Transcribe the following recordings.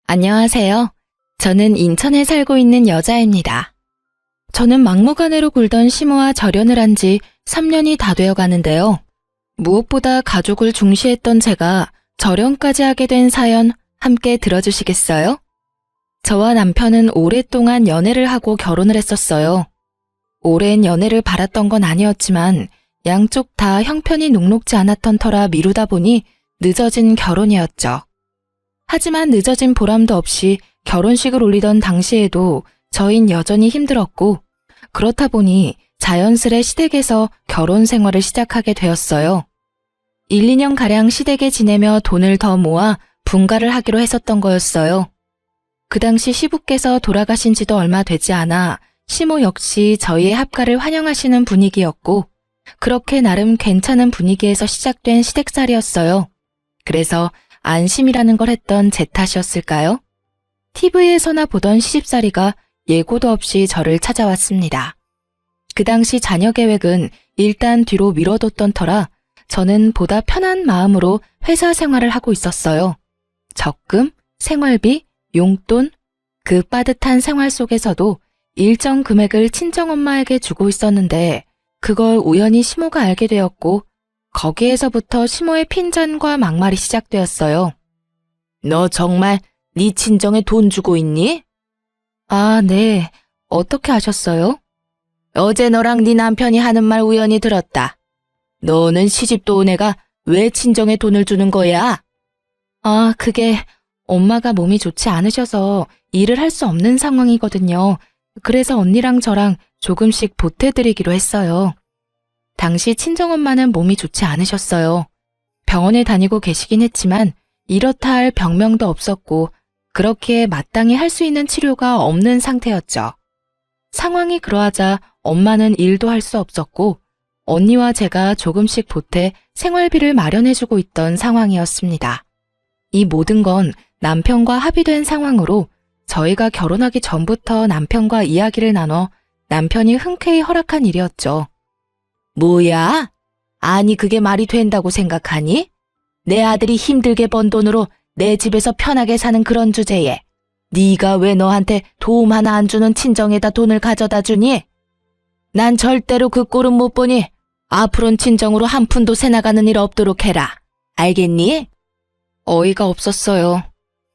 안녕하세요. 저는 인천에 살고 있는 여자입니다. 저는 막무가내로 굴던 시모와 절연을 한 지 3년이 다 되어 가는데요. 무엇보다 가족을 중시했던 제가 절연까지 하게 된 사연 함께 들어주시겠어요? 저와 남편은 오랫동안 연애를 하고 결혼을 했었어요. 오랜 연애를 바랐던 건 아니었지만 양쪽 다 형편이 녹록지 않았던 터라 미루다 보니 늦어진 결혼이었죠. 하지만 늦어진 보람도 없이 결혼식을 올리던 당시에도 저흰 여전히 힘들었고 그렇다 보니 자연스레 시댁에서 결혼 생활을 시작하게 되었어요. 1, 2년가량 시댁에 지내며 돈을 더 모아 분가를 하기로 했었던 거였어요. 그 당시 시부께서 돌아가신 지도 얼마 되지 않아 시모 역시 저희의 합가를 환영하시는 분위기였고 그렇게 나름 괜찮은 분위기에서 시작된 시댁살이었어요. 그래서 안심이라는 걸 했던 제 탓이었을까요? TV에서나 보던 시집살이가 예고도 없이 저를 찾아왔습니다. 그 당시 자녀 계획은 일단 뒤로 미뤄뒀던 터라 저는 보다 편한 마음으로 회사 생활을 하고 있었어요. 적금, 생활비, 용돈, 그 빠듯한 생활 속에서도 일정 금액을 친정엄마에게 주고 있었는데 그걸 우연히 시모가 알게 되었고 거기에서부터 시모의 핀잔과 막말이 시작되었어요. 너 정말 네 친정에 돈 주고 있니? 아, 네. 어떻게 아셨어요? 어제 너랑 네 남편이 하는 말 우연히 들었다. 너는 시집도 온 애가 왜 친정에 돈을 주는 거야? 아, 그게 엄마가 몸이 좋지 않으셔서 일을 할 수 없는 상황이거든요. 그래서 언니랑 저랑 조금씩 보태드리기로 했어요. 당시 친정엄마는 몸이 좋지 않으셨어요. 병원에 다니고 계시긴 했지만 이렇다 할 병명도 없었고 그렇기에 마땅히 할 수 있는 치료가 없는 상태였죠. 상황이 그러하자 엄마는 일도 할 수 없었고 언니와 제가 조금씩 보태 생활비를 마련해주고 있던 상황이었습니다. 이 모든 건 남편과 합의된 상황으로 저희가 결혼하기 전부터 남편과 이야기를 나눠 남편이 흔쾌히 허락한 일이었죠. 뭐야? 아니 그게 말이 된다고 생각하니? 내 아들이 힘들게 번 돈으로 내 집에서 편하게 사는 그런 주제에 네가 왜 너한테 도움 하나 안 주는 친정에다 돈을 가져다 주니? 난 절대로 그 꼴은 못 보니 앞으론 친정으로 한 푼도 새나가는 일 없도록 해라. 알겠니? 어이가 없었어요.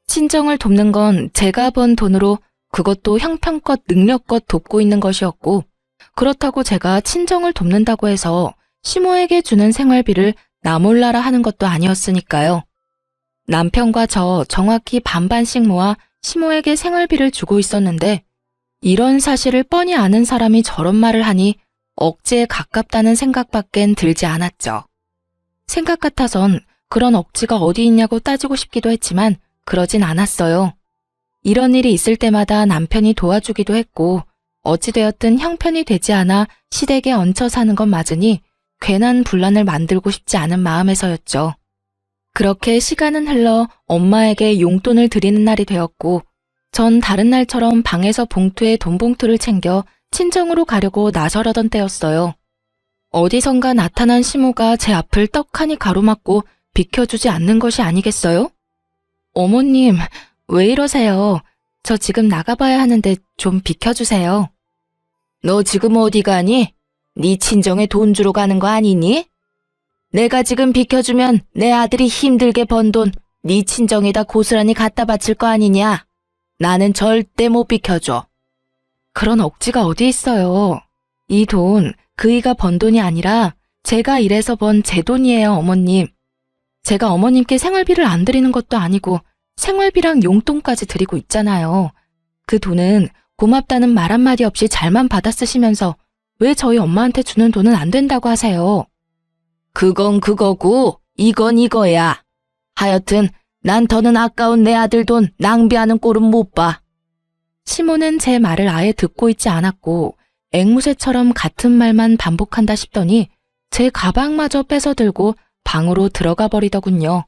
친정을 돕는 건 제가 번 돈으로 그것도 형편껏 능력껏 돕고 있는 것이었고 그렇다고 제가 친정을 돕는다고 해서 시모에게 주는 생활비를 나 몰라라 하는 것도 아니었으니까요. 남편과 저 정확히 반반씩 모아 시모에게 생활비를 주고 있었는데 이런 사실을 뻔히 아는 사람이 저런 말을 하니 억지에 가깝다는 생각밖엔 들지 않았죠. 생각 같아선 그런 억지가 어디 있냐고 따지고 싶기도 했지만 그러진 않았어요. 이런 일이 있을 때마다 남편이 도와주기도 했고 어찌되었든 형편이 되지 않아 시댁에 얹혀 사는 건 맞으니 괜한 분란을 만들고 싶지 않은 마음에서였죠. 그렇게 시간은 흘러 엄마에게 용돈을 드리는 날이 되었고 전 다른 날처럼 방에서 봉투에 돈 봉투를 챙겨 친정으로 가려고 나서려던 때였어요. 어디선가 나타난 시모가 제 앞을 떡하니 가로막고 비켜주지 않는 것이 아니겠어요? 어머님, 왜 이러세요? 저 지금 나가봐야 하는데 좀 비켜주세요. 너 지금 어디 가니? 네 친정에 돈 주러 가는 거 아니니? 내가 지금 비켜주면 내 아들이 힘들게 번 돈 네 친정에다 고스란히 갖다 바칠 거 아니냐? 나는 절대 못 비켜줘. 그런 억지가 어디 있어요. 이 돈 그이가 번 돈이 아니라 제가 일해서 번 제 돈이에요, 어머님. 제가 어머님께 생활비를 안 드리는 것도 아니고 생활비랑 용돈까지 드리고 있잖아요. 그 돈은 고맙다는 말 한마디 없이 잘만 받아 쓰시면서 왜 저희 엄마한테 주는 돈은 안 된다고 하세요? 그건 그거고 이건 이거야. 하여튼 난 더는 아까운 내 아들 돈 낭비하는 꼴은 못 봐. 시모는 제 말을 아예 듣고 있지 않았고 앵무새처럼 같은 말만 반복한다 싶더니 제 가방마저 뺏어 들고 방으로 들어가 버리더군요.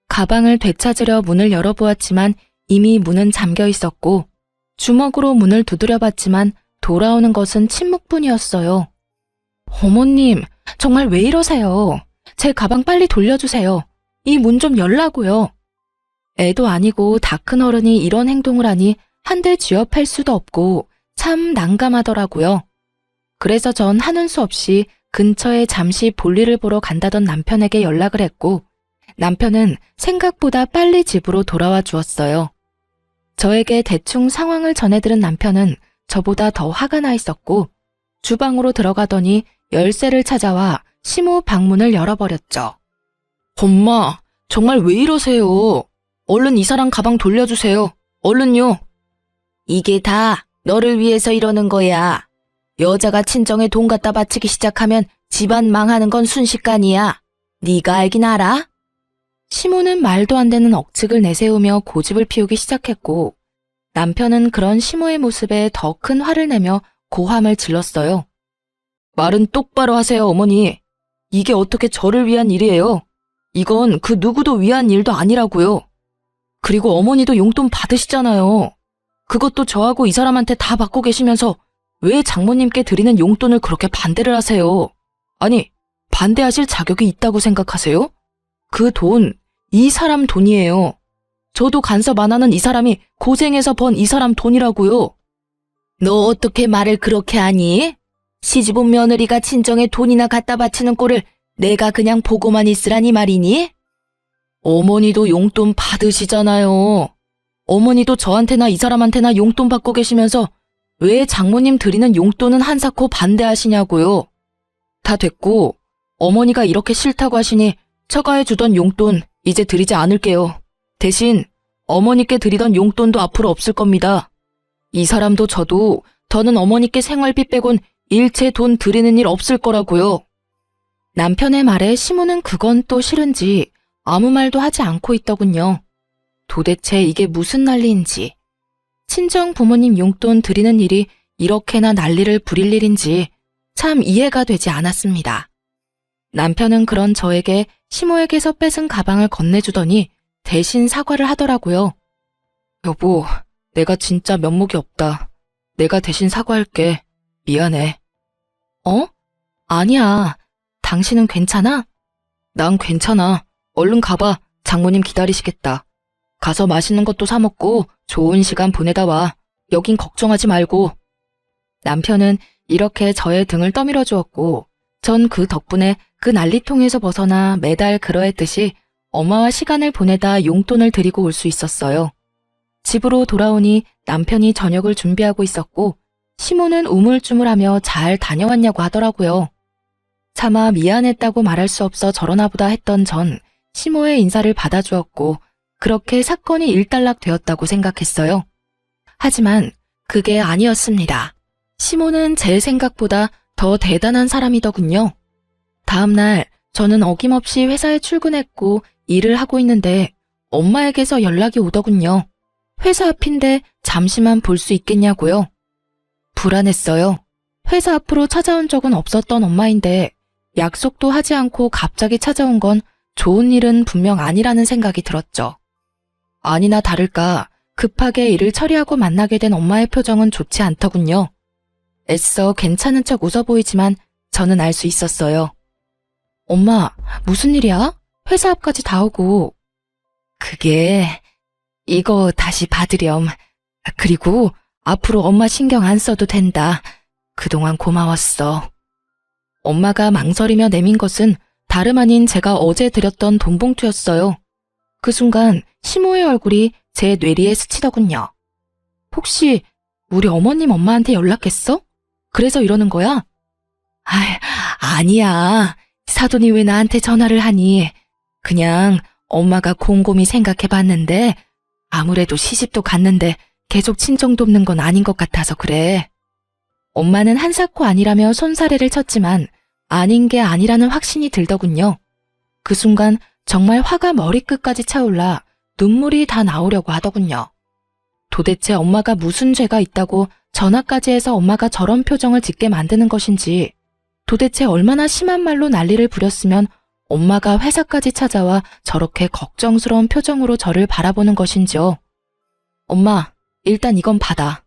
가방을 되찾으려 문을 열어보았지만 이미 문은 잠겨 있었고 주먹으로 문을 두드려봤지만 돌아오는 것은 침묵뿐이었어요. 어머님, 정말 왜 이러세요? 제 가방 빨리 돌려주세요. 이 문 좀 열라고요. 애도 아니고 다 큰 어른이 이런 행동을 하니 한들 쥐업할 수도 없고 참 난감하더라고요. 그래서 전 하는 수 없이 근처에 잠시 볼일을 보러 간다던 남편에게 연락을 했고 남편은 생각보다 빨리 집으로 돌아와 주었어요. 저에게 대충 상황을 전해들은 남편은 저보다 더 화가 나 있었고 주방으로 들어가더니 열쇠를 찾아와 시모 방문을 열어버렸죠. 엄마, 정말 왜 이러세요? 얼른 이 사람 가방 돌려주세요. 얼른요. 이게 다 너를 위해서 이러는 거야. 여자가 친정에 돈 갖다 바치기 시작하면 집안 망하는 건 순식간이야. 네가 알긴 알아? 시모는 말도 안 되는 억측을 내세우며 고집을 피우기 시작했고 남편은 그런 시모의 모습에 더 큰 화를 내며 고함을 질렀어요. 말은 똑바로 하세요, 어머니. 이게 어떻게 저를 위한 일이에요? 이건 그 누구도 위한 일도 아니라고요. 그리고 어머니도 용돈 받으시잖아요. 그것도 저하고 이 사람한테 다 받고 계시면서 왜 장모님께 드리는 용돈을 그렇게 반대를 하세요? 아니, 반대하실 자격이 있다고 생각하세요? 그 돈, 이 사람 돈이에요. 저도 간섭 안 하는 이 사람이 고생해서 번 이 사람 돈이라고요. 너 어떻게 말을 그렇게 하니? 시집온 며느리가 친정에 돈이나 갖다 바치는 꼴을 내가 그냥 보고만 있으라니 말이니? 어머니도 용돈 받으시잖아요. 어머니도 저한테나 이 사람한테나 용돈 받고 계시면서 왜 장모님 드리는 용돈은 한사코 반대하시냐고요. 다 됐고 어머니가 이렇게 싫다고 하시니 처가해 주던 용돈 이제 드리지 않을게요. 대신 어머니께 드리던 용돈도 앞으로 없을 겁니다. 이 사람도 저도 더는 어머니께 생활비 빼곤 일체 돈 드리는 일 없을 거라고요. 남편의 말에 시모는 그건 또 싫은지 아무 말도 하지 않고 있더군요. 도대체 이게 무슨 난리인지, 친정 부모님 용돈 드리는 일이 이렇게나 난리를 부릴 일인지 참 이해가 되지 않았습니다. 남편은 그런 저에게 시모에게서 뺏은 가방을 건네주더니 대신 사과를 하더라고요. 여보, 내가 진짜 면목이 없다. 내가 대신 사과할게. 미안해. 어? 아니야. 당신은 괜찮아? 난 괜찮아. 얼른 가봐. 장모님 기다리시겠다. 가서 맛있는 것도 사 먹고 좋은 시간 보내다 와. 여긴 걱정하지 말고. 남편은 이렇게 저의 등을 떠밀어 주었고 전 그 덕분에 그 난리통에서 벗어나 매달 그러했듯이 엄마와 시간을 보내다 용돈을 드리고 올 수 있었어요. 집으로 돌아오니 남편이 저녁을 준비하고 있었고 시모는 우물쭈물하며 잘 다녀왔냐고 하더라고요. 차마 미안했다고 말할 수 없어 저러나 보다 했던 전 시모의 인사를 받아주었고 그렇게 사건이 일단락 되었다고 생각했어요. 하지만 그게 아니었습니다. 시모는 제 생각보다 더 대단한 사람이더군요. 다음날 저는 어김없이 회사에 출근했고 일을 하고 있는데 엄마에게서 연락이 오더군요. 회사 앞인데 잠시만 볼 수 있겠냐고요. 불안했어요. 회사 앞으로 찾아온 적은 없었던 엄마인데 약속도 하지 않고 갑자기 찾아온 건 좋은 일은 분명 아니라는 생각이 들었죠. 아니나 다를까 급하게 일을 처리하고 만나게 된 엄마의 표정은 좋지 않더군요. 애써 괜찮은 척 웃어 보이지만 저는 알 수 있었어요. 엄마, 무슨 일이야? 회사 앞까지 다 오고. 그게 이거 다시 받으렴. 그리고 앞으로 엄마 신경 안 써도 된다. 그동안 고마웠어. 엄마가 망설이며 내민 것은 다름 아닌 제가 어제 드렸던 돈봉투였어요. 그 순간 시모의 얼굴이 제 뇌리에 스치더군요. 혹시 우리 어머님 엄마한테 연락했어? 그래서 이러는 거야? 아니야. 사돈이 왜 나한테 전화를 하니? 그냥 엄마가 곰곰이 생각해봤는데 아무래도 시집도 갔는데 계속 친정 돕는 건 아닌 것 같아서 그래. 엄마는 한사코 아니라며 손사래를 쳤지만 아닌 게 아니라는 확신이 들더군요. 그 순간 정말 화가 머리끝까지 차올라 눈물이 다 나오려고 하더군요. 도대체 엄마가 무슨 죄가 있다고 전화까지 해서 엄마가 저런 표정을 짓게 만드는 것인지, 도대체 얼마나 심한 말로 난리를 부렸으면 엄마가 회사까지 찾아와 저렇게 걱정스러운 표정으로 저를 바라보는 것인지요. 엄마, 일단 이건 받아.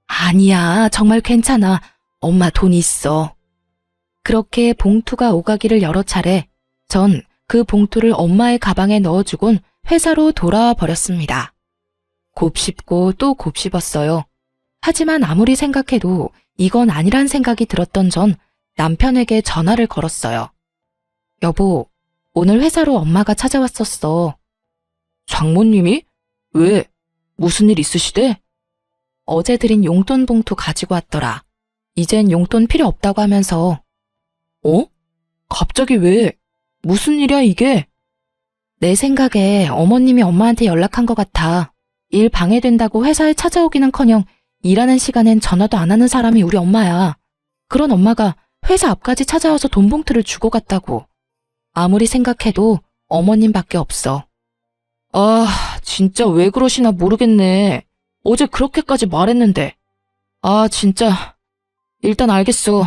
아니야, 정말 괜찮아. 엄마 돈 있어. 그렇게 봉투가 오가기를 여러 차례 전 그 봉투를 엄마의 가방에 넣어주곤 회사로 돌아와 버렸습니다. 곱씹고 또 곱씹었어요. 하지만 아무리 생각해도 이건 아니란 생각이 들었던 전 남편에게 전화를 걸었어요. 여보, 오늘 회사로 엄마가 찾아왔었어. 장모님이? 왜? 무슨 일 있으시대? 어제 드린 용돈 봉투 가지고 왔더라. 이젠 용돈 필요 없다고 하면서. 어? 갑자기 왜? 무슨 일이야 이게? 내 생각에 어머님이 엄마한테 연락한 것 같아. 일 방해된다고 회사에 찾아오기는커녕 일하는 시간엔 전화도 안 하는 사람이 우리 엄마야. 그런 엄마가 회사 앞까지 찾아와서 돈 봉투를 주고 갔다고. 아무리 생각해도 어머님밖에 없어. 아, 진짜 왜 그러시나 모르겠네. 어제 그렇게까지 말했는데. 아, 진짜. 일단 알겠어.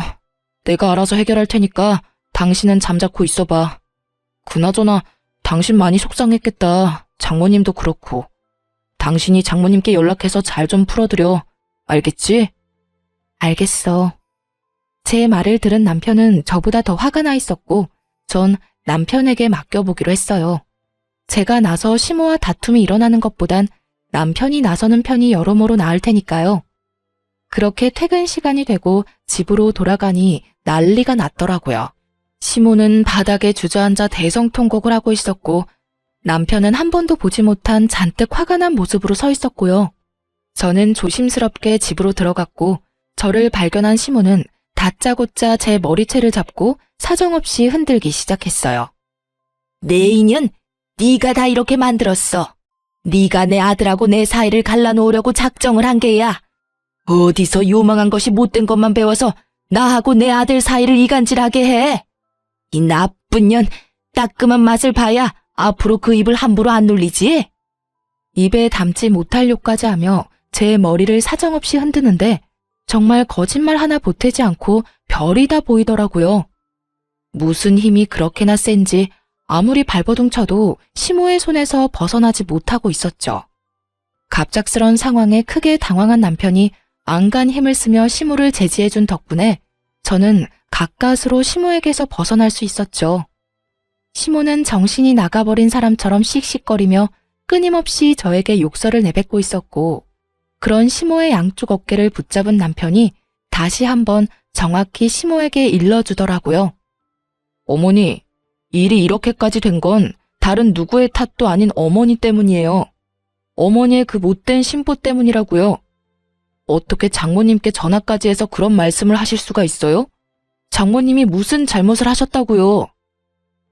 내가 알아서 해결할 테니까 당신은 잠자코 있어봐. 그나저나 당신 많이 속상했겠다. 장모님도 그렇고. 당신이 장모님께 연락해서 잘 좀 풀어드려. 알겠지? 알겠어. 제 말을 들은 남편은 저보다 더 화가 나 있었고 전 남편에게 맡겨보기로 했어요. 제가 나서 시모와 다툼이 일어나는 것보단 남편이 나서는 편이 여러모로 나을 테니까요. 그렇게 퇴근 시간이 되고 집으로 돌아가니 난리가 났더라고요. 시모는 바닥에 주저앉아 대성통곡을 하고 있었고 남편은 한 번도 보지 못한 잔뜩 화가 난 모습으로 서 있었고요. 저는 조심스럽게 집으로 들어갔고 저를 발견한 시모는 다짜고짜 제 머리채를 잡고 사정없이 흔들기 시작했어요. 내 인연, 네가 다 이렇게 만들었어. 네가 내 아들하고 내 사이를 갈라놓으려고 작정을 한 게야. 어디서 요망한 것이 못된 것만 배워서 나하고 내 아들 사이를 이간질하게 해. 이 나쁜 년, 따끔한 맛을 봐야 앞으로 그 입을 함부로 안 놀리지? 입에 담지 못할 욕까지 하며 제 머리를 사정없이 흔드는데 정말 거짓말 하나 보태지 않고 별이 다 보이더라고요. 무슨 힘이 그렇게나 센지 아무리 발버둥 쳐도 시모의 손에서 벗어나지 못하고 있었죠. 갑작스런 상황에 크게 당황한 남편이 안간 힘을 쓰며 시모를 제지해준 덕분에 저는 가까스로 시모에게서 벗어날 수 있었죠. 시모는 정신이 나가버린 사람처럼 씩씩거리며 끊임없이 저에게 욕설을 내뱉고 있었고 그런 시모의 양쪽 어깨를 붙잡은 남편이 다시 한번 정확히 시모에게 일러주더라고요. 어머니, 일이 이렇게까지 된 건 다른 누구의 탓도 아닌 어머니 때문이에요. 어머니의 그 못된 심보 때문이라고요. 어떻게 장모님께 전화까지 해서 그런 말씀을 하실 수가 있어요? 장모님이 무슨 잘못을 하셨다고요?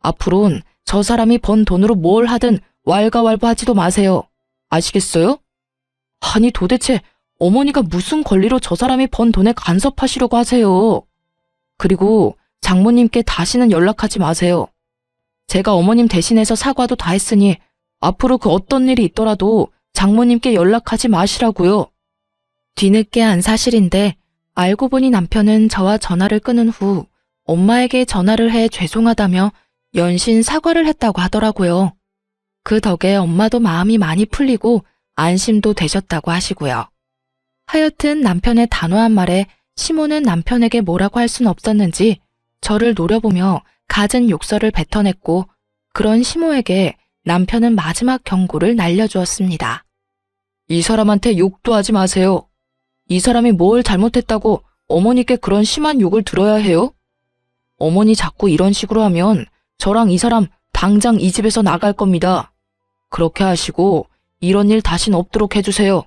앞으론 저 사람이 번 돈으로 뭘 하든 왈가왈부하지도 마세요. 아시겠어요? 아니 도대체 어머니가 무슨 권리로 저 사람이 번 돈에 간섭하시려고 하세요? 그리고 장모님께 다시는 연락하지 마세요. 제가 어머님 대신해서 사과도 다 했으니 앞으로 그 어떤 일이 있더라도 장모님께 연락하지 마시라고요. 뒤늦게 안 사실인데 알고 보니 남편은 저와 전화를 끊은 후 엄마에게 전화를 해 죄송하다며 연신 사과를 했다고 하더라고요. 그 덕에 엄마도 마음이 많이 풀리고 안심도 되셨다고 하시고요. 하여튼 남편의 단호한 말에 시모는 남편에게 뭐라고 할 순 없었는지 저를 노려보며 갖은 욕설을 뱉어냈고 그런 시모에게 남편은 마지막 경고를 날려주었습니다. 이 사람한테 욕도 하지 마세요. 이 사람이 뭘 잘못했다고 어머니께 그런 심한 욕을 들어야 해요? 어머니 자꾸 이런 식으로 하면 저랑 이 사람 당장 이 집에서 나갈 겁니다. 그렇게 하시고 이런 일 다신 없도록 해주세요.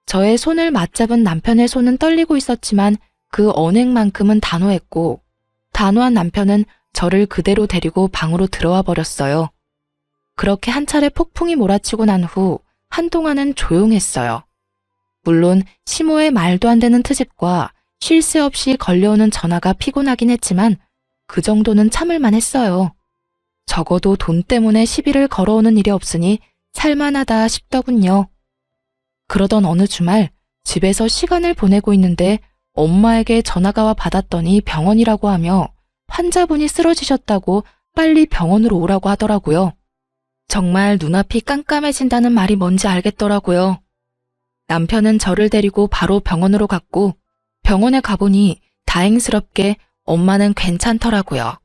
저의 손을 맞잡은 남편의 손은 떨리고 있었지만 그 언행만큼은 단호했고 단호한 남편은 저를 그대로 데리고 방으로 들어와 버렸어요. 그렇게 한 차례 폭풍이 몰아치고 난 후 한동안은 조용했어요. 물론 시모의 말도 안 되는 트집과 쉴 새 없이 걸려오는 전화가 피곤하긴 했지만 그 정도는 참을만 했어요. 적어도 돈 때문에 시비를 걸어오는 일이 없으니 살만하다 싶더군요. 그러던 어느 주말 집에서 시간을 보내고 있는데 엄마에게 전화가 와 받았더니 병원이라고 하며 환자분이 쓰러지셨다고 빨리 병원으로 오라고 하더라고요. 정말 눈앞이 깜깜해진다는 말이 뭔지 알겠더라고요. 남편은 저를 데리고 바로 병원으로 갔고 병원에 가보니 다행스럽게 엄마는 괜찮더라고요.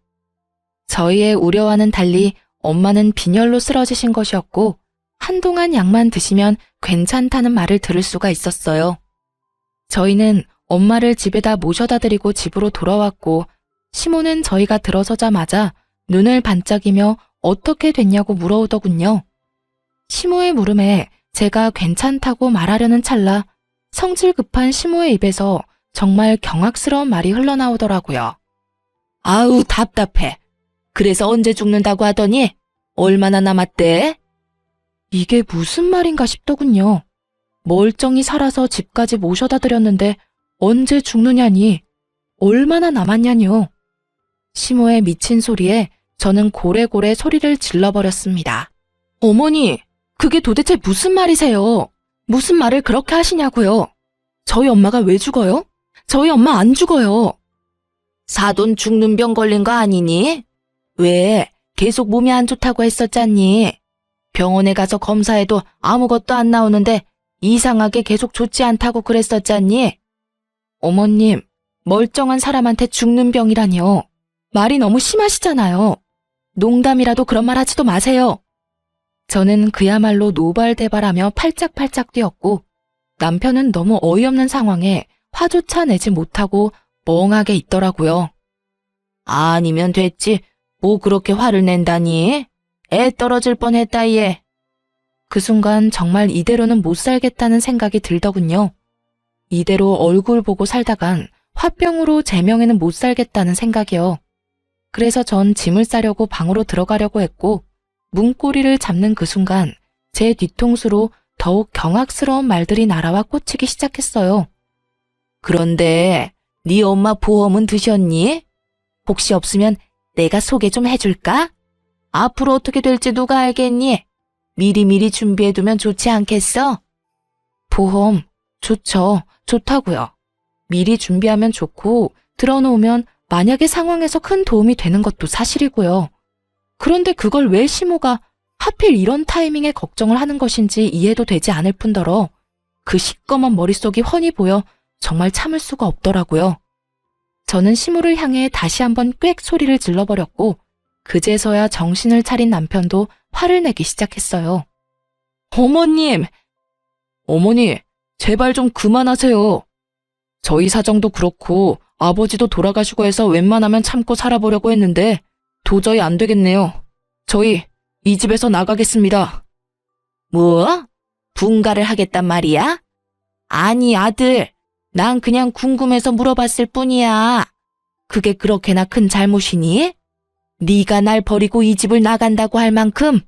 저희의 우려와는 달리 엄마는 빈혈로 쓰러지신 것이었고 한동안 약만 드시면 괜찮다는 말을 들을 수가 있었어요. 저희는 엄마를 집에다 모셔다 드리고 집으로 돌아왔고 시모는 저희가 들어서자마자 눈을 반짝이며 어떻게 됐냐고 물어오더군요. 시모의 물음에 제가 괜찮다고 말하려는 찰나 성질 급한 시모의 입에서 정말 경악스러운 말이 흘러나오더라고요. 아우 답답해. 그래서 언제 죽는다고 하더니 얼마나 남았대? 이게 무슨 말인가 싶더군요. 멀쩡히 살아서 집까지 모셔다 드렸는데 언제 죽느냐니 얼마나 남았냐뇨. 시모의 미친 소리에 저는 고래고래 소리를 질러버렸습니다. 어머니, 그게 도대체 무슨 말이세요? 무슨 말을 그렇게 하시냐고요? 저희 엄마가 왜 죽어요? 저희 엄마 안 죽어요. 사돈 죽는 병 걸린 거 아니니? 왜? 계속 몸이 안 좋다고 했었잖니? 병원에 가서 검사해도 아무것도 안 나오는데 이상하게 계속 좋지 않다고 그랬었잖니? 어머님, 멀쩡한 사람한테 죽는 병이라뇨. 말이 너무 심하시잖아요. 농담이라도 그런 말 하지도 마세요. 저는 그야말로 노발대발하며 팔짝팔짝 뛰었고 남편은 너무 어이없는 상황에 화조차 내지 못하고 멍하게 있더라고요. 아니면 됐지. 뭐 그렇게 화를 낸다니? 애 떨어질 뻔했다 얘. 그 순간 정말 이대로는 못 살겠다는 생각이 들더군요. 이대로 얼굴 보고 살다간 화병으로 제 명에는 못 살겠다는 생각이요. 그래서 전 짐을 싸려고 방으로 들어가려고 했고 문고리를 잡는 그 순간 제 뒤통수로 더욱 경악스러운 말들이 날아와 꽂히기 시작했어요. 그런데 네 엄마 보험은 드셨니? 혹시 없으면 내가 소개 좀 해줄까? 앞으로 어떻게 될지 누가 알겠니? 미리미리 준비해두면 좋지 않겠어? 보험, 좋죠. 좋다고요. 미리 준비하면 좋고 들어놓으면 만약에 상황에서 큰 도움이 되는 것도 사실이고요. 그런데 그걸 왜 시모가 하필 이런 타이밍에 걱정을 하는 것인지 이해도 되지 않을 뿐더러 그 시꺼먼 머릿속이 훤히 보여 정말 참을 수가 없더라고요. 저는 시모를 향해 다시 한번 꽥 소리를 질러버렸고 그제서야 정신을 차린 남편도 화를 내기 시작했어요. 어머님! 어머니, 제발 좀 그만하세요. 저희 사정도 그렇고 아버지도 돌아가시고 해서 웬만하면 참고 살아보려고 했는데 도저히 안 되겠네요. 저희 이 집에서 나가겠습니다. 뭐? 분가를 하겠단 말이야? 아니 아들, 난 그냥 궁금해서 물어봤을 뿐이야. 그게 그렇게나 큰 잘못이니? 네가 날 버리고 이 집을 나간다고 할 만큼?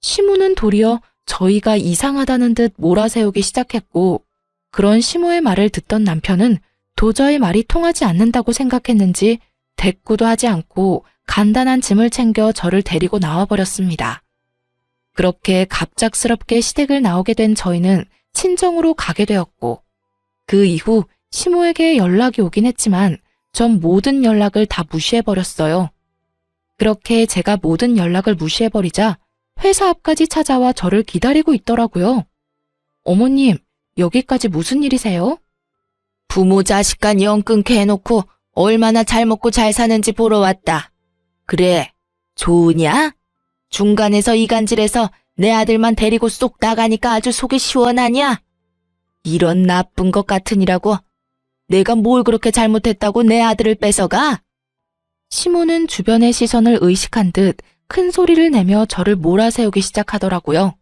시모는 도리어 저희가 이상하다는 듯 몰아세우기 시작했고 그런 시모의 말을 듣던 남편은 도저히 말이 통하지 않는다고 생각했는지 대꾸도 하지 않고 간단한 짐을 챙겨 저를 데리고 나와버렸습니다. 그렇게 갑작스럽게 시댁을 나오게 된 저희는 친정으로 가게 되었고 그 이후 시모에게 연락이 오긴 했지만 전 모든 연락을 다 무시해버렸어요. 그렇게 제가 모든 연락을 무시해버리자 회사 앞까지 찾아와 저를 기다리고 있더라고요. 어머님, 여기까지 무슨 일이세요? 부모 자식 간 영 끊게 해놓고 얼마나 잘 먹고 잘 사는지 보러 왔다. 그래, 좋으냐? 중간에서 이간질해서 내 아들만 데리고 쏙 나가니까 아주 속이 시원하냐? 이런 나쁜 것 같으니라고 내가 뭘 그렇게 잘못했다고 내 아들을 뺏어가? 시모는 주변의 시선을 의식한 듯 큰 소리를 내며 저를 몰아세우기 시작하더라고요.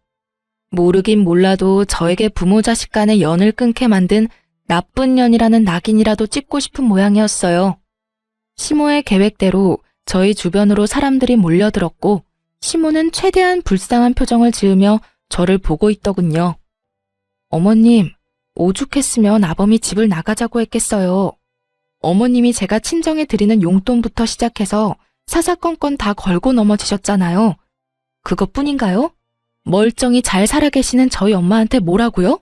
모르긴 몰라도 저에게 부모 자식 간의 연을 끊게 만든 나쁜 년이라는 낙인이라도 찍고 싶은 모양이었어요. 시모의 계획대로 저희 주변으로 사람들이 몰려들었고 시모는 최대한 불쌍한 표정을 지으며 저를 보고 있더군요. 어머님, 오죽했으면 아범이 집을 나가자고 했겠어요. 어머님이 제가 친정에 드리는 용돈부터 시작해서 사사건건 다 걸고 넘어지셨잖아요. 그것뿐인가요? 멀쩡히 잘 살아계시는 저희 엄마한테 뭐라고요?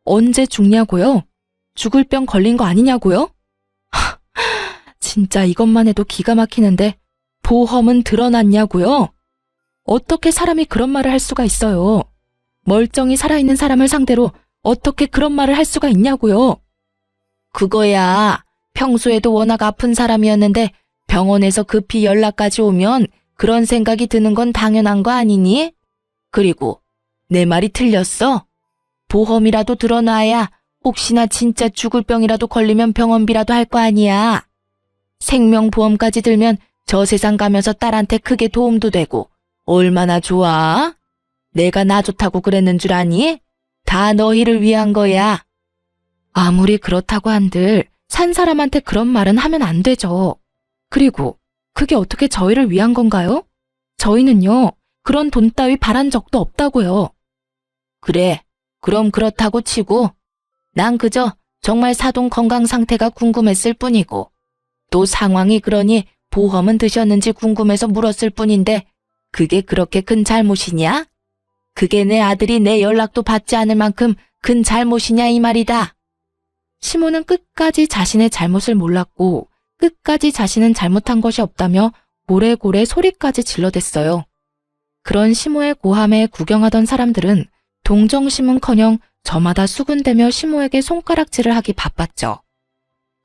언제 죽냐고요? 죽을 병 걸린 거 아니냐고요? 진짜 이것만 해도 기가 막히는데 보험은 드러났냐고요? 어떻게 사람이 그런 말을 할 수가 있어요? 멀쩡히 살아있는 사람을 상대로 어떻게 그런 말을 할 수가 있냐고요? 그거야 평소에도 워낙 아픈 사람이었는데 병원에서 급히 연락까지 오면 그런 생각이 드는 건 당연한 거 아니니? 그리고 내 말이 틀렸어? 보험이라도 들어놔야 혹시나 진짜 죽을 병이라도 걸리면 병원비라도 할 거 아니야. 생명보험까지 들면 저 세상 가면서 딸한테 크게 도움도 되고 얼마나 좋아? 내가 나 좋다고 그랬는 줄 아니? 다 너희를 위한 거야. 아무리 그렇다고 한들 산 사람한테 그런 말은 하면 안 되죠. 그리고 그게 어떻게 저희를 위한 건가요? 저희는요, 그런 돈 따위 바란 적도 없다고요. 그래, 그럼 그렇다고 치고 난 그저 정말 사돈 건강 상태가 궁금했을 뿐이고 또 상황이 그러니 보험은 드셨는지 궁금해서 물었을 뿐인데 그게 그렇게 큰 잘못이냐? 그게 내 아들이 내 연락도 받지 않을 만큼 큰 잘못이냐 이 말이다. 시모는 끝까지 자신의 잘못을 몰랐고 끝까지 자신은 잘못한 것이 없다며 고래고래 소리까지 질러댔어요. 그런 시모의 고함에 구경하던 사람들은 동정심은커녕 저마다 수군대며 시모에게 손가락질을 하기 바빴죠.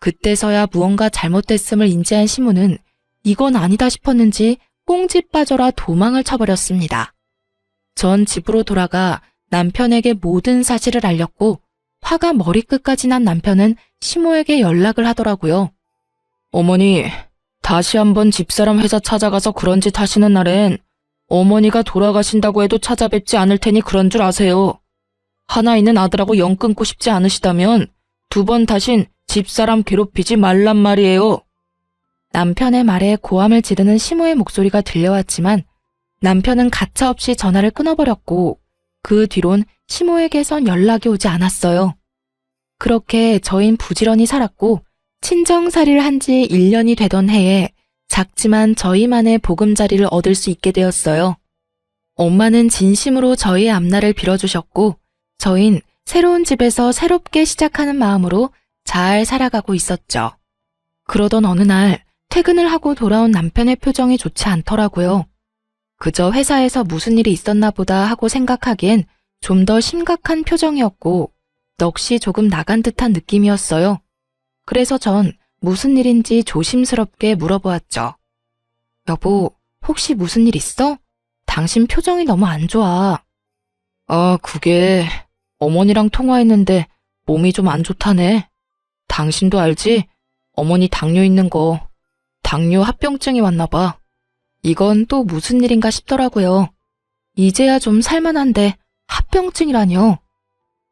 그때서야 무언가 잘못됐음을 인지한 시모는 이건 아니다 싶었는지 꽁지 빠져라 도망을 쳐버렸습니다. 전 집으로 돌아가 남편에게 모든 사실을 알렸고 화가 머리끝까지 난 남편은 시모에게 연락을 하더라고요. 어머니, 다시 한번 집사람 회사 찾아가서 그런 짓 하시는 날엔 어머니가 돌아가신다고 해도 찾아뵙지 않을 테니 그런 줄 아세요. 하나 있는 아들하고 영 끊고 싶지 않으시다면 두 번 다신 집사람 괴롭히지 말란 말이에요. 남편의 말에 고함을 지르는 시모의 목소리가 들려왔지만 남편은 가차없이 전화를 끊어버렸고 그 뒤론 시모에게선 연락이 오지 않았어요. 그렇게 저흰 부지런히 살았고 친정살이를 한 지 1년이 되던 해에 작지만 저희만의 보금자리를 얻을 수 있게 되었어요. 엄마는 진심으로 저희의 앞날을 빌어주셨고 저흰 새로운 집에서 새롭게 시작하는 마음으로 잘 살아가고 있었죠. 그러던 어느 날 퇴근을 하고 돌아온 남편의 표정이 좋지 않더라고요. 그저 회사에서 무슨 일이 있었나 보다 하고 생각하기엔 좀 더 심각한 표정이었고 넋이 조금 나간 듯한 느낌이었어요. 그래서 전 무슨 일인지 조심스럽게 물어보았죠. 여보, 혹시 무슨 일 있어? 당신 표정이 너무 안 좋아. 그게 어머니랑 통화했는데 몸이 좀 안 좋다네. 당신도 알지? 어머니 당뇨 있는 거. 당뇨 합병증이 왔나 봐. 이건 또 무슨 일인가 싶더라고요. 이제야 좀 살만한데 합병증이라뇨.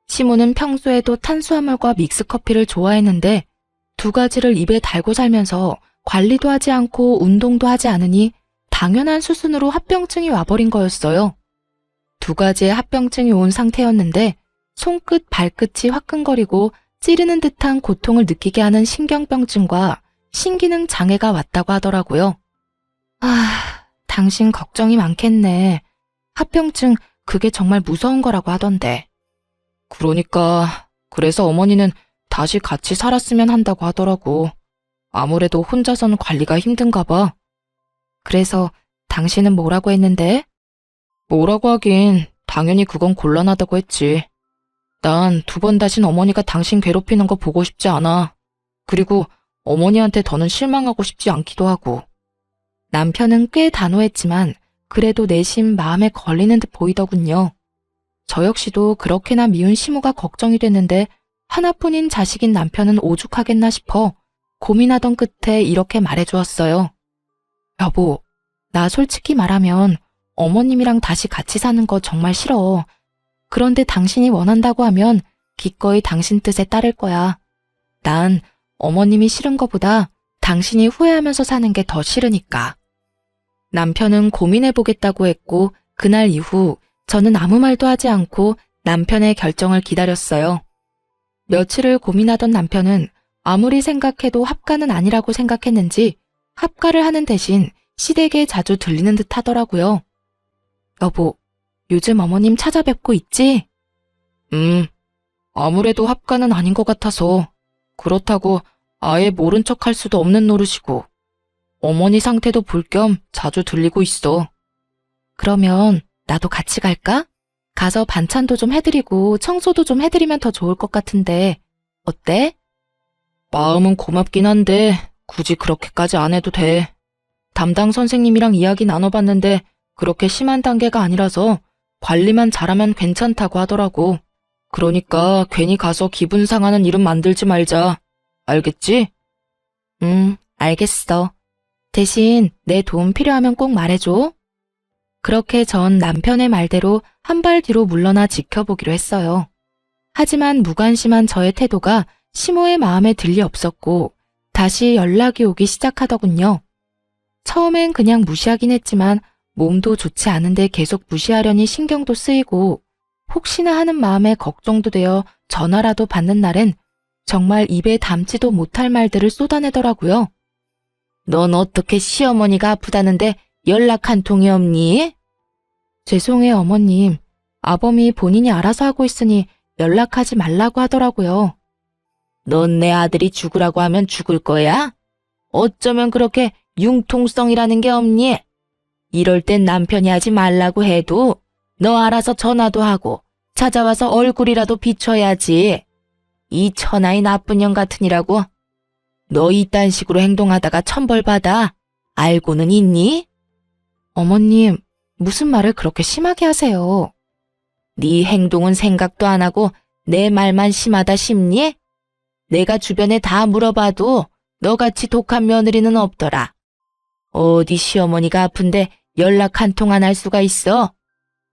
시모는 평소에도 탄수화물과 믹스커피를 좋아했는데 두 가지를 입에 달고 살면서 관리도 하지 않고 운동도 하지 않으니 당연한 수순으로 합병증이 와버린 거였어요. 두 가지의 합병증이 온 상태였는데 손끝, 발끝이 화끈거리고 찌르는 듯한 고통을 느끼게 하는 신경병증과 신기능 장애가 왔다고 하더라고요. 당신 걱정이 많겠네. 합병증 그게 정말 무서운 거라고 하던데. 그러니까 그래서 어머니는 다시 같이 살았으면 한다고 하더라고. 아무래도 혼자서는 관리가 힘든가 봐. 그래서 당신은 뭐라고 했는데? 뭐라고 하긴 당연히 그건 곤란하다고 했지. 난 두 번 다신 어머니가 당신 괴롭히는 거 보고 싶지 않아. 그리고 어머니한테 더는 실망하고 싶지 않기도 하고. 남편은 꽤 단호했지만 그래도 내심 마음에 걸리는 듯 보이더군요. 저 역시도 그렇게나 미운 시모가 걱정이 됐는데 하나뿐인 자식인 남편은 오죽하겠나 싶어 고민하던 끝에 이렇게 말해주었어요. 여보, 나 솔직히 말하면 어머님이랑 다시 같이 사는 거 정말 싫어. 그런데 당신이 원한다고 하면 기꺼이 당신 뜻에 따를 거야. 난 어머님이 싫은 거보다 당신이 후회하면서 사는 게 더 싫으니까. 남편은 고민해보겠다고 했고 그날 이후 저는 아무 말도 하지 않고 남편의 결정을 기다렸어요. 며칠을 고민하던 남편은 아무리 생각해도 합가는 아니라고 생각했는지 합가를 하는 대신 시댁에 자주 들리는 듯 하더라고요. 여보, 요즘 어머님 찾아뵙고 있지? 아무래도 합가는 아닌 것 같아서 그렇다고 아예 모른 척 할 수도 없는 노릇이고 어머니 상태도 볼 겸 자주 들리고 있어. 그러면 나도 같이 갈까? 가서 반찬도 좀 해드리고 청소도 좀 해드리면 더 좋을 것 같은데 어때? 마음은 고맙긴 한데 굳이 그렇게까지 안 해도 돼. 담당 선생님이랑 이야기 나눠봤는데 그렇게 심한 단계가 아니라서 관리만 잘하면 괜찮다고 하더라고. 그러니까 괜히 가서 기분 상하는 일은 만들지 말자. 알겠지? 알겠어. 대신 내 도움 필요하면 꼭 말해줘. 그렇게 전 남편의 말대로 한 발 뒤로 물러나 지켜보기로 했어요. 하지만 무관심한 저의 태도가 시모의 마음에 들리 없었고 다시 연락이 오기 시작하더군요. 처음엔 그냥 무시하긴 했지만 몸도 좋지 않은데 계속 무시하려니 신경도 쓰이고 혹시나 하는 마음에 걱정도 되어 전화라도 받는 날엔 정말 입에 담지도 못할 말들을 쏟아내더라고요. 넌 어떻게 시어머니가 아프다는데 연락 한 통이 없니? 죄송해요, 어머님. 아범이 본인이 알아서 하고 있으니 연락하지 말라고 하더라고요. 넌 내 아들이 죽으라고 하면 죽을 거야? 어쩌면 그렇게 융통성이라는 게 없니? 이럴 땐 남편이 하지 말라고 해도 너 알아서 전화도 하고 찾아와서 얼굴이라도 비춰야지. 이 천하의 나쁜 년 같으니라고. 너 이딴 식으로 행동하다가 천벌받아. 알고는 있니? 어머님, 무슨 말을 그렇게 심하게 하세요? 네 행동은 생각도 안 하고 내 말만 심하다 싶니? 내가 주변에 다 물어봐도 너같이 독한 며느리는 없더라. 어디 시어머니가 아픈데 연락 한 통 안 할 수가 있어?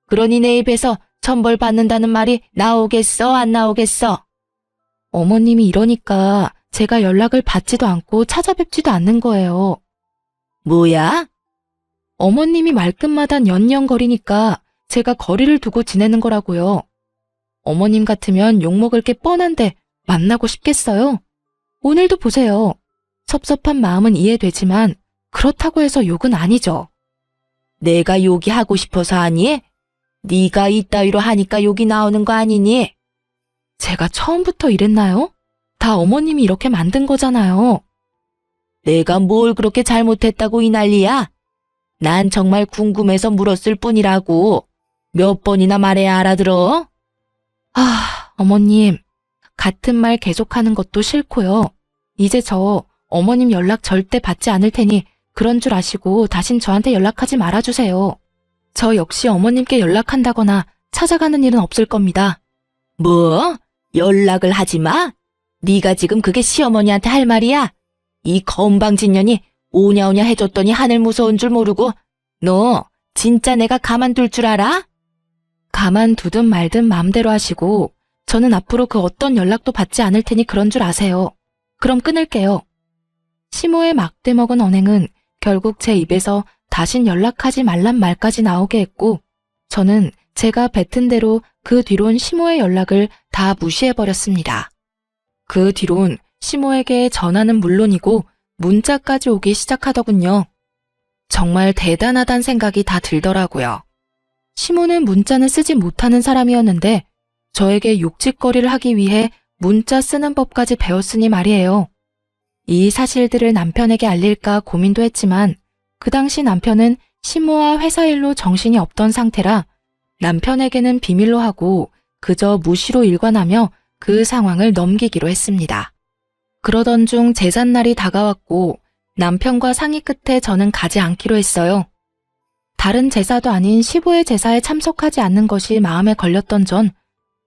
그러니 내 입에서 천벌 받는다는 말이 나오겠어, 안 나오겠어? 어머님이 이러니까 제가 연락을 받지도 않고 찾아뵙지도 않는 거예요. 뭐야? 어머님이 말끝마다 연연거리니까 제가 거리를 두고 지내는 거라고요. 어머님 같으면 욕먹을 게 뻔한데 만나고 싶겠어요? 오늘도 보세요. 섭섭한 마음은 이해되지만 그렇다고 해서 욕은 아니죠. 내가 욕이 하고 싶어서 하니? 네가 이따위로 하니까 욕이 나오는 거 아니니? 제가 처음부터 이랬나요? 다 어머님이 이렇게 만든 거잖아요. 내가 뭘 그렇게 잘못했다고 이 난리야? 난 정말 궁금해서 물었을 뿐이라고. 몇 번이나 말해야 알아들어? 어머님. 같은 말 계속하는 것도 싫고요. 이제 저 어머님 연락 절대 받지 않을 테니 그런 줄 아시고 다신 저한테 연락하지 말아주세요. 저 역시 어머님께 연락한다거나 찾아가는 일은 없을 겁니다. 뭐? 연락을 하지 마? 네가 지금 그게 시어머니한테 할 말이야? 이 건방진년이 오냐오냐 해줬더니 하늘 무서운 줄 모르고 너 진짜 내가 가만둘 줄 알아? 가만두든 말든 마음대로 하시고 저는 앞으로 그 어떤 연락도 받지 않을 테니 그런 줄 아세요. 그럼 끊을게요. 시모의 막대 먹은 언행은 결국 제 입에서 다신 연락하지 말란 말까지 나오게 했고 저는 제가 뱉은 대로 그 뒤론 시모의 연락을 다 무시해버렸습니다. 그 뒤론 시모에게 전화는 물론이고 문자까지 오기 시작하더군요. 정말 대단하단 생각이 다 들더라고요. 시모는 문자는 쓰지 못하는 사람이었는데 저에게 욕짓거리를 하기 위해 문자 쓰는 법까지 배웠으니 말이에요. 이 사실들을 남편에게 알릴까 고민도 했지만 그 당시 남편은 시모와 회사 일로 정신이 없던 상태라 남편에게는 비밀로 하고 그저 무시로 일관하며 그 상황을 넘기기로 했습니다. 그러던 중 제삿날이 다가왔고 남편과 상의 끝에 저는 가지 않기로 했어요. 다른 제사도 아닌 시부의 제사에 참석하지 않는 것이 마음에 걸렸던 전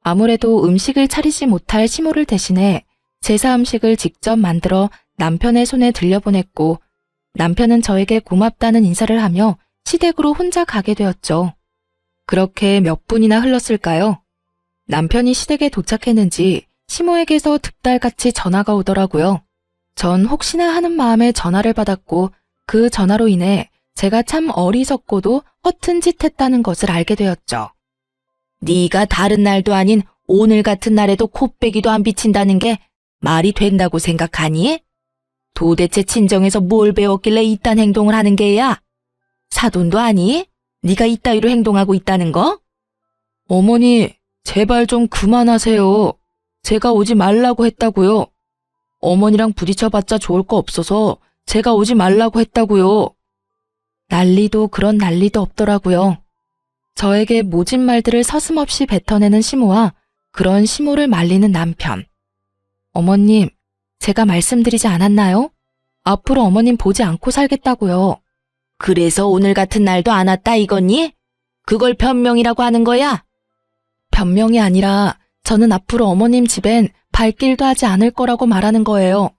아무래도 음식을 차리지 못할 시모를 대신해 제사 음식을 직접 만들어 남편의 손에 들려보냈고 남편은 저에게 고맙다는 인사를 하며 시댁으로 혼자 가게 되었죠. 그렇게 몇 분이나 흘렀을까요? 남편이 시댁에 도착했는지 시모에게서 득달같이 전화가 오더라고요. 전 혹시나 하는 마음에 전화를 받았고 그 전화로 인해 제가 참 어리석고도 허튼 짓 했다는 것을 알게 되었죠. 네가 다른 날도 아닌 오늘 같은 날에도 코빼기도 안 비친다는 게 말이 된다고 생각하니? 도대체 친정에서 뭘 배웠길래 이딴 행동을 하는 게야? 사돈도 아니? 네가 이따위로 행동하고 있다는 거? 어머니, 제발 좀 그만하세요. 제가 오지 말라고 했다고요. 어머니랑 부딪혀봤자 좋을 거 없어서 제가 오지 말라고 했다고요. 난리도 그런 난리도 없더라고요. 저에게 모진 말들을 서슴없이 뱉어내는 시모와 그런 시모를 말리는 남편. 어머님, 제가 말씀드리지 않았나요? 앞으로 어머님 보지 않고 살겠다고요. 그래서 오늘 같은 날도 안 왔다 이거니? 그걸 변명이라고 하는 거야? 변명이 아니라 저는 앞으로 어머님 집엔 발길도 하지 않을 거라고 말하는 거예요.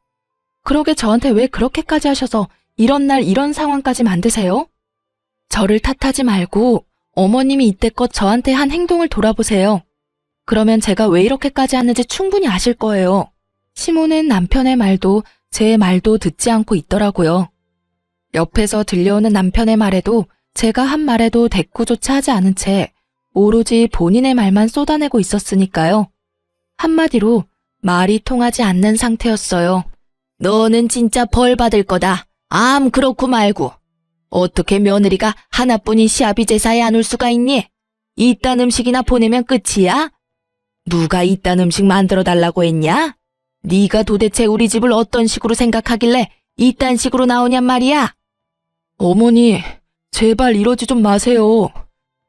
그러게 저한테 왜 그렇게까지 하셔서 이런 날 이런 상황까지 만드세요? 저를 탓하지 말고 어머님이 이때껏 저한테 한 행동을 돌아보세요. 그러면 제가 왜 이렇게까지 하는지 충분히 아실 거예요. 시모는 남편의 말도 제 말도 듣지 않고 있더라고요. 옆에서 들려오는 남편의 말에도 제가 한 말에도 대꾸조차 하지 않은 채 오로지 본인의 말만 쏟아내고 있었으니까요. 한마디로 말이 통하지 않는 상태였어요. 너는 진짜 벌 받을 거다. 암 그렇고 말고. 어떻게 며느리가 하나뿐인 시아비 제사에 안 올 수가 있니? 이딴 음식이나 보내면 끝이야? 누가 이딴 음식 만들어 달라고 했냐? 네가 도대체 우리 집을 어떤 식으로 생각하길래 이딴 식으로 나오냔 말이야? 어머니, 제발 이러지 좀 마세요.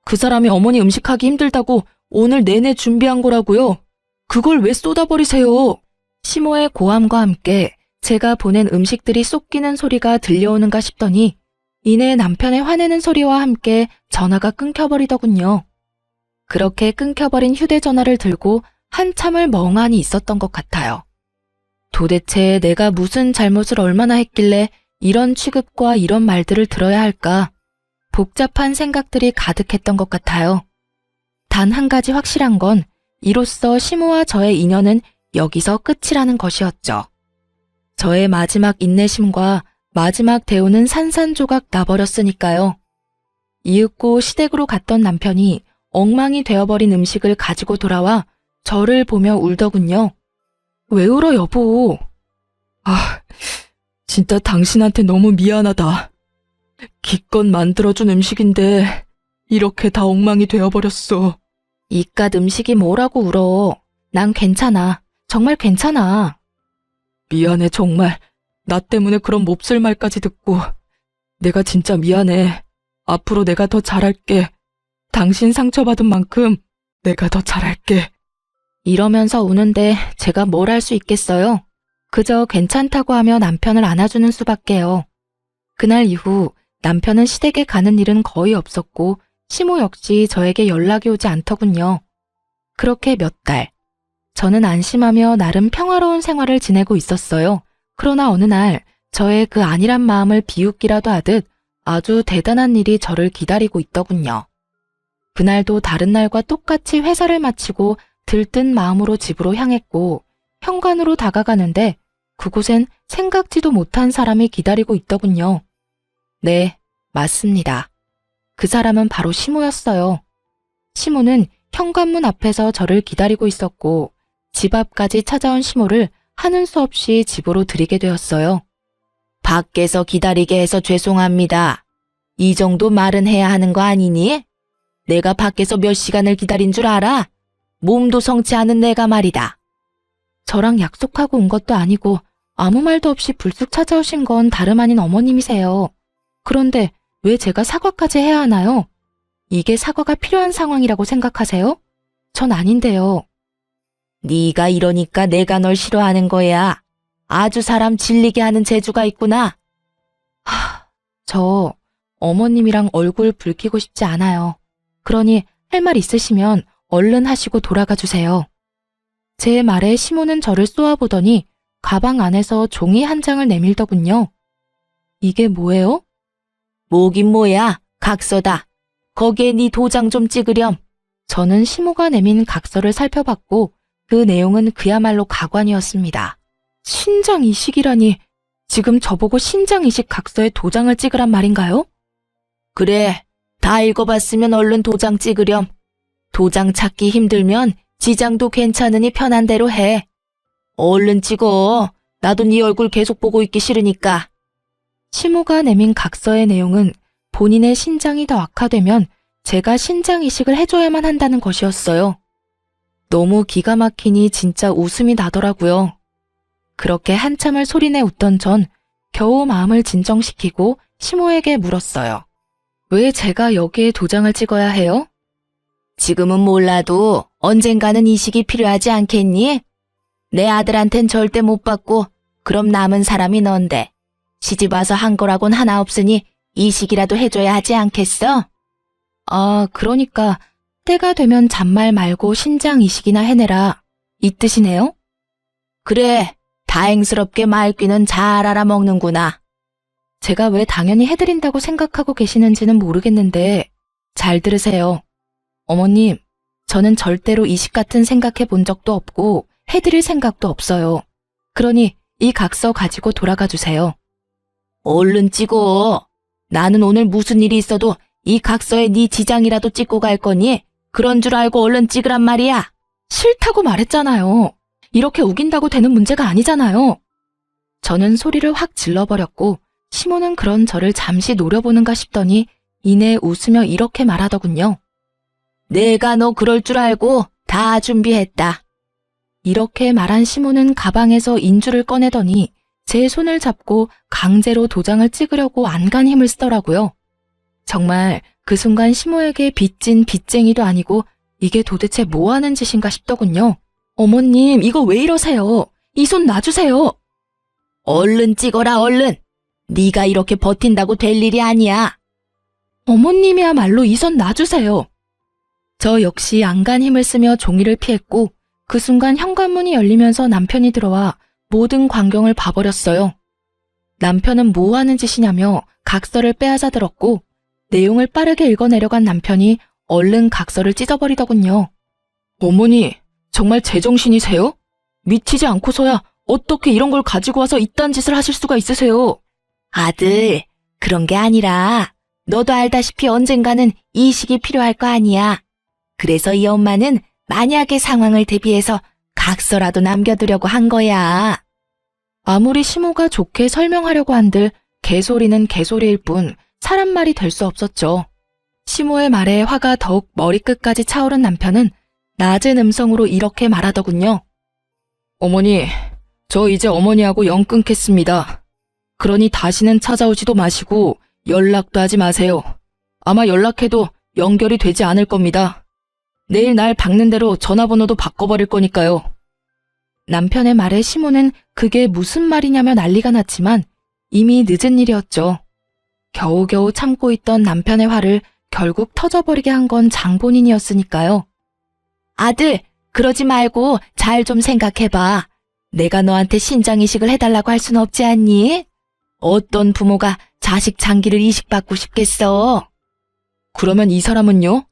그 사람이 어머니 음식하기 힘들다고 오늘 내내 준비한 거라고요. 그걸 왜 쏟아버리세요? 시모의 고함과 함께 제가 보낸 음식들이 쏟기는 소리가 들려오는가 싶더니 이내 남편의 화내는 소리와 함께 전화가 끊겨버리더군요. 그렇게 끊겨버린 휴대전화를 들고 한참을 멍하니 있었던 것 같아요. 도대체 내가 무슨 잘못을 얼마나 했길래 이런 취급과 이런 말들을 들어야 할까? 복잡한 생각들이 가득했던 것 같아요. 단 한 가지 확실한 건 이로써 시모와 저의 인연은 여기서 끝이라는 것이었죠. 저의 마지막 인내심과 마지막 대우는 산산조각 나버렸으니까요. 이윽고 시댁으로 갔던 남편이 엉망이 되어버린 음식을 가지고 돌아와 저를 보며 울더군요. 왜 울어 여보? 진짜 당신한테 너무 미안하다. 기껏 만들어준 음식인데 이렇게 다 엉망이 되어버렸어. 이깟 음식이 뭐라고 울어. 난 괜찮아. 정말 괜찮아. 미안해 정말. 나 때문에 그런 몹쓸 말까지 듣고. 내가 진짜 미안해. 앞으로 내가 더 잘할게. 당신 상처받은 만큼 내가 더 잘할게. 이러면서 우는데 제가 뭘 할 수 있겠어요? 그저 괜찮다고 하며 남편을 안아주는 수밖에요. 그날 이후 남편은 시댁에 가는 일은 거의 없었고 시모 역시 저에게 연락이 오지 않더군요. 그렇게 몇 달. 저는 안심하며 나름 평화로운 생활을 지내고 있었어요. 그러나 어느 날 저의 그 안일한 마음을 비웃기라도 하듯 아주 대단한 일이 저를 기다리고 있더군요. 그날도 다른 날과 똑같이 회사를 마치고 들뜬 마음으로 집으로 향했고 현관으로 다가가는데 그곳엔 생각지도 못한 사람이 기다리고 있더군요. 네, 맞습니다. 그 사람은 바로 시모였어요. 시모는 현관문 앞에서 저를 기다리고 있었고 집 앞까지 찾아온 시모를 하는 수 없이 집으로 들이게 되었어요. 밖에서 기다리게 해서 죄송합니다. 이 정도 말은 해야 하는 거 아니니? 내가 밖에서 몇 시간을 기다린 줄 알아? 몸도 성치 않은 내가 말이다. 저랑 약속하고 온 것도 아니고 아무 말도 없이 불쑥 찾아오신 건 다름 아닌 어머님이세요. 그런데 왜 제가 사과까지 해야 하나요? 이게 사과가 필요한 상황이라고 생각하세요? 전 아닌데요. 네가 이러니까 내가 널 싫어하는 거야. 아주 사람 질리게 하는 재주가 있구나. 저 어머님이랑 얼굴 붉히고 싶지 않아요. 그러니 할 말 있으시면 얼른 하시고 돌아가 주세요. 제 말에 시모는 저를 쏘아보더니 가방 안에서 종이 한 장을 내밀더군요. 이게 뭐예요? 뭐긴 뭐야. 각서다. 거기에 네 도장 좀 찍으렴. 저는 시모가 내민 각서를 살펴봤고 그 내용은 그야말로 가관이었습니다. 신장 이식이라니 지금 저보고 신장 이식 각서에 도장을 찍으란 말인가요? 그래. 다 읽어봤으면 얼른 도장 찍으렴. 도장 찾기 힘들면 지장도 괜찮으니 편한 대로 해. 얼른 찍어. 나도 네 얼굴 계속 보고 있기 싫으니까. 시모가 내민 각서의 내용은 본인의 신장이 더 악화되면 제가 신장 이식을 해줘야만 한다는 것이었어요. 너무 기가 막히니 진짜 웃음이 나더라고요. 그렇게 한참을 소리내 웃던 전 겨우 마음을 진정시키고 시모에게 물었어요. 왜 제가 여기에 도장을 찍어야 해요? 지금은 몰라도 언젠가는 이식이 필요하지 않겠니? 내 아들한텐 절대 못 받고 그럼 남은 사람이 넌데 시집 와서 한 거라곤 하나 없으니 이식이라도 해줘야 하지 않겠어? 아, 그러니까 때가 되면 잔말 말고 신장 이식이나 해내라. 이 뜻이네요? 그래, 다행스럽게 말귀는 잘 알아먹는구나. 제가 왜 당연히 해드린다고 생각하고 계시는지는 모르겠는데 잘 들으세요. 어머님, 저는 절대로 이식 같은 생각해 본 적도 없고 해드릴 생각도 없어요. 그러니 이 각서 가지고 돌아가 주세요. 얼른 찍어. 나는 오늘 무슨 일이 있어도 이 각서에 네 지장이라도 찍고 갈 거니 그런 줄 알고 얼른 찍으란 말이야. 싫다고 말했잖아요. 이렇게 우긴다고 되는 문제가 아니잖아요. 저는 소리를 확 질러버렸고 시모는 그런 저를 잠시 노려보는가 싶더니 이내 웃으며 이렇게 말하더군요. 내가 너 그럴 줄 알고 다 준비했다. 이렇게 말한 시모는 가방에서 인주를 꺼내더니 제 손을 잡고 강제로 도장을 찍으려고 안간 힘을 쓰더라고요. 정말 그 순간 시모에게 빚진 빚쟁이도 아니고 이게 도대체 뭐 하는 짓인가 싶더군요. 어머님, 이거 왜 이러세요? 이 손 놔주세요. 얼른 찍어라, 얼른. 네가 이렇게 버틴다고 될 일이 아니야. 어머님이야말로 이 손 놔주세요. 저 역시 안간 힘을 쓰며 종이를 피했고 그 순간 현관문이 열리면서 남편이 들어와 모든 광경을 봐버렸어요. 남편은 뭐 하는 짓이냐며 각서를 빼앗아 들었고 내용을 빠르게 읽어내려간 남편이 얼른 각서를 찢어버리더군요. 어머니, 정말 제정신이세요? 미치지 않고서야 어떻게 이런 걸 가지고 와서 이딴 짓을 하실 수가 있으세요? 아들, 그런 게 아니라 너도 알다시피 언젠가는 이식이 필요할 거 아니야. 그래서 이 엄마는 만약의 상황을 대비해서 각서라도 남겨두려고 한 거야. 아무리 시모가 좋게 설명하려고 한들 개소리는 개소리일 뿐 사람 말이 될 수 없었죠. 시모의 말에 화가 더욱 머리끝까지 차오른 남편은 낮은 음성으로 이렇게 말하더군요. 어머니, 저 이제 어머니하고 영 끊겠습니다. 그러니 다시는 찾아오지도 마시고 연락도 하지 마세요. 아마 연락해도 연결이 되지 않을 겁니다. 내일 날 박는 대로 전화번호도 바꿔버릴 거니까요. 남편의 말에 시모는 그게 무슨 말이냐며 난리가 났지만 이미 늦은 일이었죠. 겨우겨우 참고 있던 남편의 화를 결국 터져버리게 한 건 장본인이었으니까요. 아들, 그러지 말고 잘 좀 생각해봐. 내가 너한테 신장이식을 해달라고 할 순 없지 않니? 어떤 부모가 자식 장기를 이식받고 싶겠어? 그러면 이 사람은요?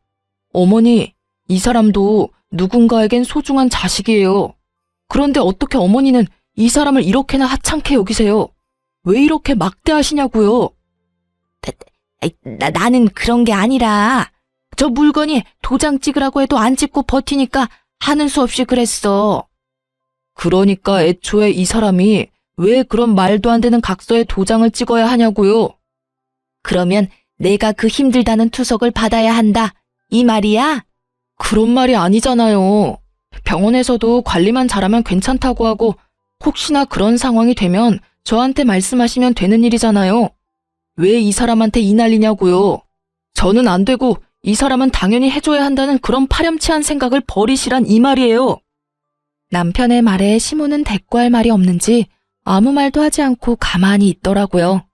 어머니, 이 사람도 누군가에겐 소중한 자식이에요. 그런데 어떻게 어머니는 이 사람을 이렇게나 하찮게 여기세요? 왜 이렇게 막대하시냐고요? 나는 그런 게 아니라 저 물건이 도장 찍으라고 해도 안 찍고 버티니까 하는 수 없이 그랬어. 그러니까 애초에 이 사람이 왜 그런 말도 안 되는 각서에 도장을 찍어야 하냐고요? 그러면 내가 그 힘들다는 투석을 받아야 한다, 이 말이야? 그런 말이 아니잖아요. 병원에서도 관리만 잘하면 괜찮다고 하고 혹시나 그런 상황이 되면 저한테 말씀하시면 되는 일이잖아요. 왜 이 사람한테 이 난리냐고요? 저는 안 되고 이 사람은 당연히 해줘야 한다는 그런 파렴치한 생각을 버리시란 이 말이에요. 남편의 말에 시모는 대꾸할 말이 없는지 아무 말도 하지 않고 가만히 있더라고요.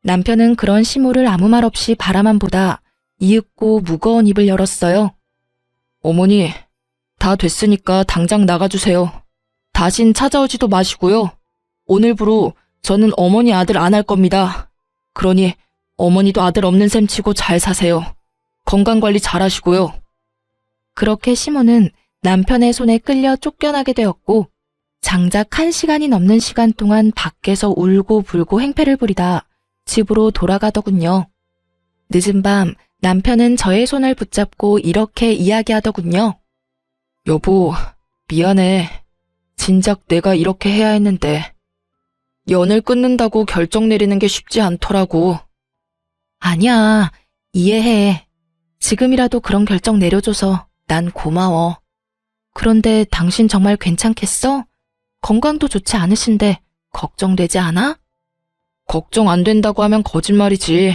남편은 그런 시모를 아무 말 없이 바라만 보다 이윽고 무거운 입을 열었어요. 어머니, 다 됐으니까 당장 나가주세요. 다신 찾아오지도 마시고요. 오늘부로 저는 어머니 아들 안 할 겁니다. 그러니 어머니도 아들 없는 셈 치고 잘 사세요. 건강관리 잘 하시고요. 그렇게 시모는 남편의 손에 끌려 쫓겨나게 되었고 장작 1시간이 넘는 시간 동안 밖에서 울고 불고 행패를 부리다 집으로 돌아가더군요. 늦은 밤 남편은 저의 손을 붙잡고 이렇게 이야기하더군요. 여보, 미안해. 진작 내가 이렇게 해야 했는데. 연을 끊는다고 결정 내리는 게 쉽지 않더라고. 아니야, 이해해. 지금이라도 그런 결정 내려줘서 난 고마워. 그런데 당신 정말 괜찮겠어? 건강도 좋지 않으신데 걱정되지 않아? 걱정 안 된다고 하면 거짓말이지.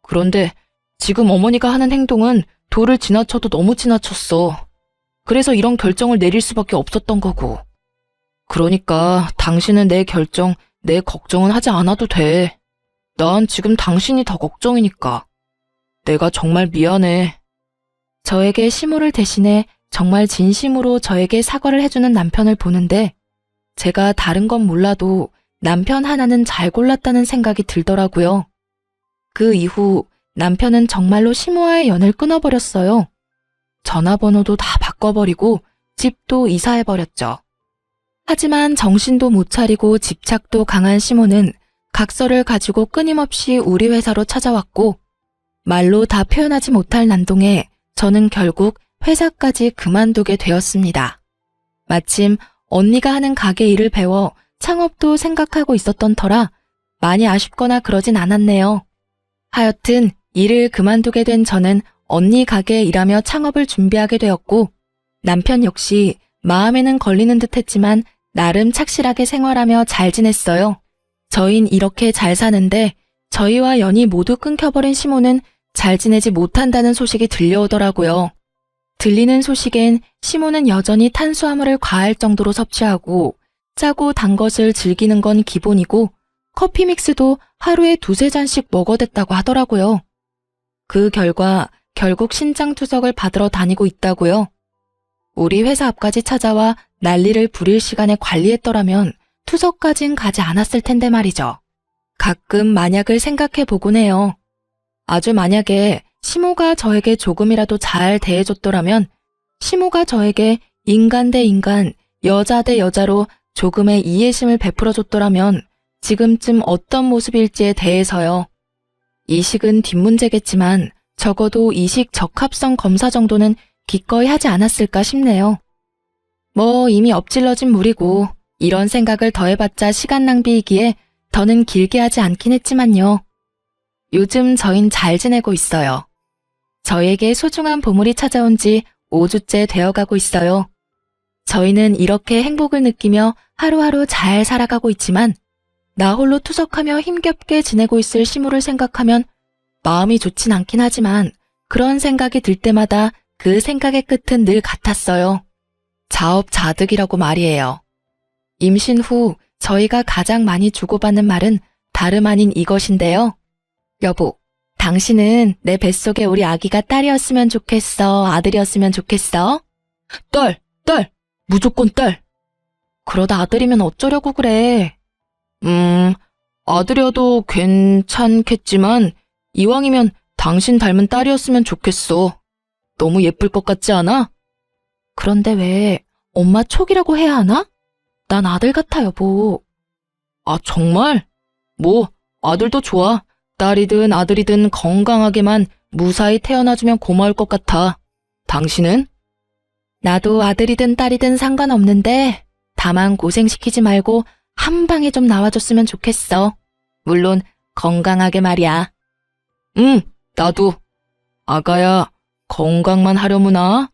그런데 지금 어머니가 하는 행동은 도를 지나쳐도 너무 지나쳤어. 그래서 이런 결정을 내릴 수밖에 없었던 거고. 그러니까 당신은 내 결정, 내 걱정은 하지 않아도 돼. 난 지금 당신이 더 걱정이니까. 내가 정말 미안해. 저에게 시모를 대신해 정말 진심으로 저에게 사과를 해주는 남편을 보는데 제가 다른 건 몰라도 남편 하나는 잘 골랐다는 생각이 들더라고요. 그 이후 남편은 정말로 시모와의 연을 끊어버렸어요. 전화번호도 다 바꿔버리고 집도 이사해버렸죠. 하지만 정신도 못 차리고 집착도 강한 시모는 각서를 가지고 끊임없이 우리 회사로 찾아왔고 말로 다 표현하지 못할 난동에 저는 결국 회사까지 그만두게 되었습니다. 마침 언니가 하는 가게 일을 배워 창업도 생각하고 있었던 터라 많이 아쉽거나 그러진 않았네요. 하여튼 일을 그만두게 된 저는 언니 가게에 일하며 창업을 준비하게 되었고 남편 역시 마음에는 걸리는 듯 했지만 나름 착실하게 생활하며 잘 지냈어요. 저흰 이렇게 잘 사는데 저희와 연이 모두 끊겨버린 시모는 잘 지내지 못한다는 소식이 들려오더라고요. 들리는 소식엔 시모는 여전히 탄수화물을 과할 정도로 섭취하고 짜고 단 것을 즐기는 건 기본이고 커피 믹스도 하루에 2-3잔씩 먹어댔다고 하더라고요. 그 결과 결국 신장투석을 받으러 다니고 있다고요. 우리 회사 앞까지 찾아와 난리를 부릴 시간에 관리했더라면 투석까진 가지 않았을 텐데 말이죠. 가끔 만약을 생각해 보곤 해요. 아주 만약에 시모가 저에게 조금이라도 잘 대해줬더라면 시모가 저에게 인간 대 인간, 여자 대 여자로 조금의 이해심을 베풀어줬더라면 지금쯤 어떤 모습일지에 대해서요. 이식은 뒷문제겠지만 적어도 이식 적합성 검사 정도는 기꺼이 하지 않았을까 싶네요. 뭐 이미 엎질러진 물이고 이런 생각을 더해봤자 시간 낭비이기에 더는 길게 하지 않긴 했지만요. 요즘 저흰 잘 지내고 있어요. 저에게 소중한 보물이 찾아온 지 5주째 되어가고 있어요. 저희는 이렇게 행복을 느끼며 하루하루 잘 살아가고 있지만 나 홀로 투석하며 힘겹게 지내고 있을 시모를 생각하면 마음이 좋진 않긴 하지만 그런 생각이 들 때마다 그 생각의 끝은 늘 같았어요. 자업자득이라고 말이에요. 임신 후 저희가 가장 많이 주고받는 말은 다름 아닌 이것인데요. 여보, 당신은 내 뱃속에 우리 아기가 딸이었으면 좋겠어, 아들이었으면 좋겠어? 딸! 무조건 딸! 그러다 아들이면 어쩌려고 그래? 아들이어도 괜찮겠지만 이왕이면 당신 닮은 딸이었으면 좋겠어. 너무 예쁠 것 같지 않아? 그런데 왜 엄마 촉이라고 해야 하나? 난 아들 같아, 여보. 아, 정말? 뭐 아들도 좋아. 딸이든 아들이든 건강하게만 무사히 태어나주면 고마울 것 같아. 당신은? 나도 아들이든 딸이든 상관없는데 다만 고생시키지 말고 한 방에 좀 나와줬으면 좋겠어. 물론 건강하게 말이야. 나도. 아가야, 건강만 하려무나?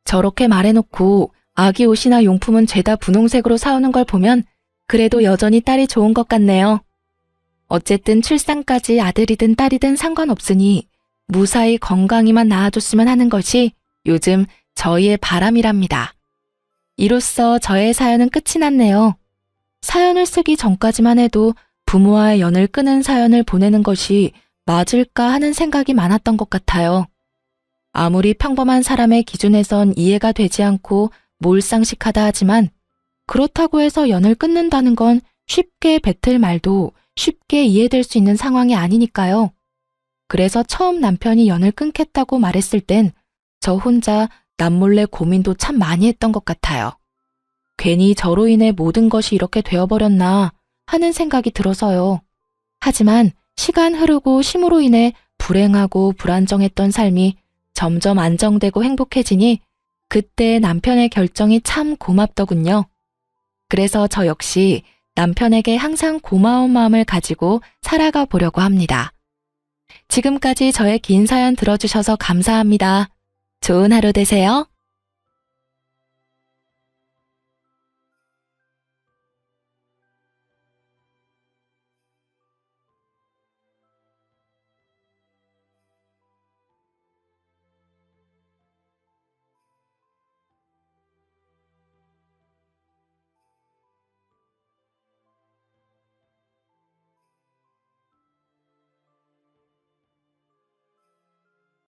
저렇게 말해놓고 아기 옷이나 용품은 죄다 분홍색으로 사오는 걸 보면 그래도 여전히 딸이 좋은 것 같네요. 어쨌든 출산까지 아들이든 딸이든 상관없으니 무사히 건강히만 낳아줬으면 하는 것이 요즘 저희의 바람이랍니다. 이로써 저의 사연은 끝이 났네요. 사연을 쓰기 전까지만 해도 부모와의 연을 끊은 사연을 보내는 것이 맞을까 하는 생각이 많았던 것 같아요. 아무리 평범한 사람의 기준에선 이해가 되지 않고 몰상식하다 하지만 그렇다고 해서 연을 끊는다는 건 쉽게 뱉을 말도 쉽게 이해될 수 있는 상황이 아니니까요. 그래서 처음 남편이 연을 끊겠다고 말했을 땐 저 혼자 남몰래 고민도 참 많이 했던 것 같아요. 괜히 저로 인해 모든 것이 이렇게 되어버렸나 하는 생각이 들어서요. 하지만 시간 흐르고 심으로 인해 불행하고 불안정했던 삶이 점점 안정되고 행복해지니 그때 남편의 결정이 참 고맙더군요. 그래서 저 역시 남편에게 항상 고마운 마음을 가지고 살아가 보려고 합니다. 지금까지 저의 긴 사연 들어주셔서 감사합니다. 좋은 하루 되세요.